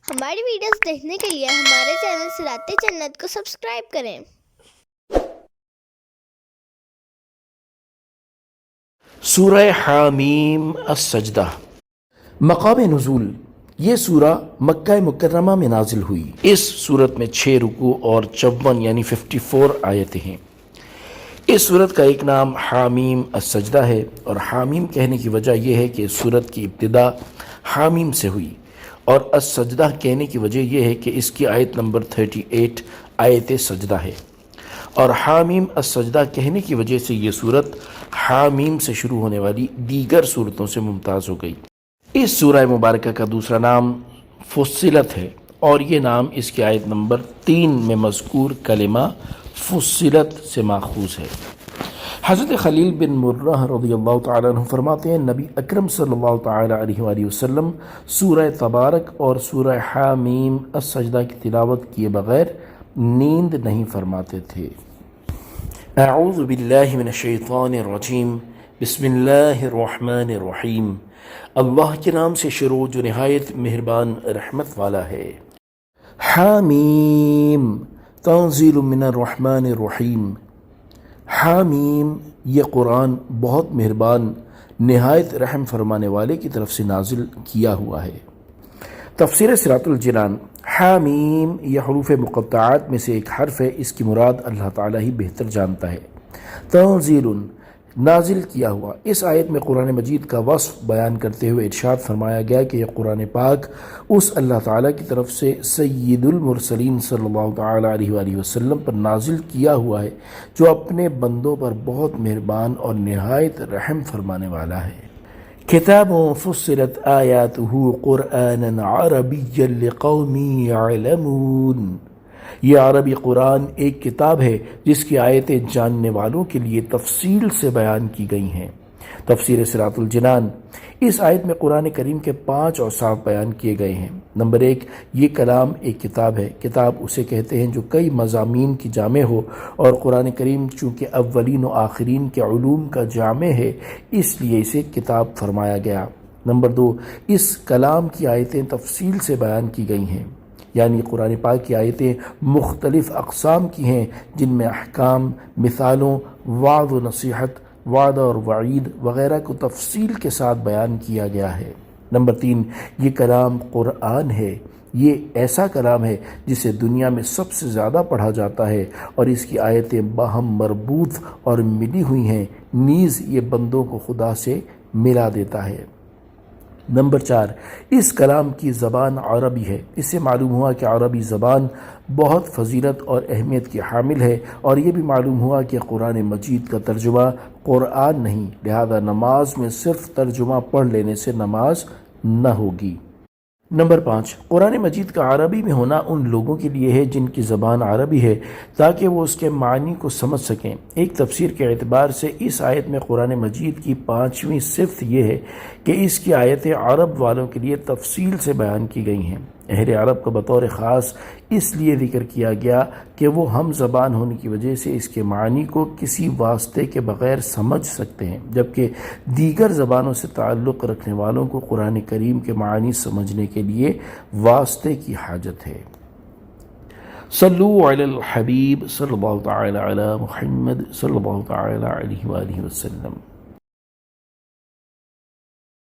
ہماری ویڈیوز دیکھنے کے لیے ہمارے چینل صراط جنت کو سبسکرائب کریں۔ سورہ حامیم السجدہ۔ مقام نزول، یہ سورہ مکہ مکرمہ میں نازل ہوئی۔ اس سورت میں 6 رکوع اور 54 یعنی 54 آیتیں ہیں۔ اس سورت کا ایک نام حامیم السجدہ ہے، اور حامیم کہنے کی وجہ یہ ہے کہ اس سورت کی ابتدا حامیم سے ہوئی، اور السجدہ کہنے کی وجہ یہ ہے کہ اس کی آیت نمبر 38 آیت سجدہ ہے، اور حامیم السجدہ کہنے کی وجہ سے یہ سورت حامیم سے شروع ہونے والی دیگر سورتوں سے ممتاز ہو گئی۔ اس سورہ مبارکہ کا دوسرا نام فصلت ہے، اور یہ نام اس کی آیت نمبر 3 میں مذکور کلمہ فصلت سے ماخوذ ہے۔ حضرت خلیل بن مرہ رضی اللہ تعالیٰ عنہ فرماتے ہیں، نبی اکرم صلی اللہ تعالیٰ علیہ وآلہ وسلم سورہ تبارک اور سورہ حامیم السجدہ کی تلاوت کیے بغیر نیند نہیں فرماتے تھے۔ اعوذ باللہ من الشیطان الرجیم، بسم اللہ الرحمن الرحیم۔ اللہ کے نام سے شروع جو نہایت مہربان رحمت والا ہے۔ حامیم تنزیل من الرحمن الرحیم۔ حامیم، یہ قرآن بہت مہربان نہایت رحم فرمانے والے کی طرف سے نازل کیا ہوا ہے۔ تفسیر صراط الجنان۔ حامیم یہ حروف مقطعات میں سے ایک حرف ہے، اس کی مراد اللہ تعالیٰ ہی بہتر جانتا ہے۔ تنزیل، نازل کیا ہوا۔ اس آیت میں قرآن مجید کا وصف بیان کرتے ہوئے ارشاد فرمایا گیا کہ یہ قرآن پاک اس اللہ تعالیٰ کی طرف سے سید المرسلین صلی اللہ تعالیٰ علیہ وآلہ وسلم پر نازل کیا ہوا ہے، جو اپنے بندوں پر بہت مہربان اور نہایت رحم فرمانے والا ہے۔ کتاب فصلت آیاتہ قرآنا عربیا لقوم یعلمون۔ یہ عربی قرآن ایک کتاب ہے جس کی آیتیں جاننے والوں کے لیے تفصیل سے بیان کی گئی ہیں۔ تفسیر صراط الجنان۔ اس آیت میں قرآن کریم کے 5 اوصاف بیان کیے گئے ہیں۔ نمبر 1، یہ کلام ایک کتاب ہے۔ کتاب اسے کہتے ہیں جو کئی مضامین کی جامع ہو، اور قرآن کریم چونکہ اولین و آخرین کے علوم کا جامع ہے، اس لیے اسے کتاب فرمایا گیا۔ نمبر 2، اس کلام کی آیتیں تفصیل سے بیان کی گئی ہیں، یعنی قرآن پاک کی آیتیں مختلف اقسام کی ہیں، جن میں احکام، مثالوں، وعظ و نصیحت، وعدہ اور وعید وغیرہ کو تفصیل کے ساتھ بیان کیا گیا ہے۔ نمبر 3، یہ کلام قرآن ہے۔ یہ ایسا کلام ہے جسے دنیا میں سب سے زیادہ پڑھا جاتا ہے، اور اس کی آیتیں باہم مربوط اور ملی ہوئی ہیں، نیز یہ بندوں کو خدا سے ملا دیتا ہے۔ نمبر 4، اس کلام کی زبان عربی ہے۔ اس سے معلوم ہوا کہ عربی زبان بہت فضیلت اور اہمیت کی حامل ہے، اور یہ بھی معلوم ہوا کہ قرآن مجید کا ترجمہ قرآن نہیں، لہذا نماز میں صرف ترجمہ پڑھ لینے سے نماز نہ ہوگی۔ نمبر 5، قرآن مجید کا عربی میں ہونا ان لوگوں کے لیے ہے جن کی زبان عربی ہے، تاکہ وہ اس کے معنی کو سمجھ سکیں۔ ایک تفسیر کے اعتبار سے اس آیت میں قرآن مجید کی 5ویں صفت یہ ہے کہ اس کی آیتیں عرب والوں کے لیے تفصیل سے بیان کی گئی ہیں۔ اہل عرب کا بطور خاص اس لیے ذکر کیا گیا کہ وہ ہم زبان ہونے کی وجہ سے اس کے معنی کو کسی واسطے کے بغیر سمجھ سکتے ہیں، جبکہ دیگر زبانوں سے تعلق رکھنے والوں کو قرآن کریم کے معنی سمجھنے کے لیے واسطے کی حاجت ہے۔ صلو علی الحبیب صلی اللہ تعالی علی محمد صلی اللہ تعالی علیہ وآلہ وسلم۔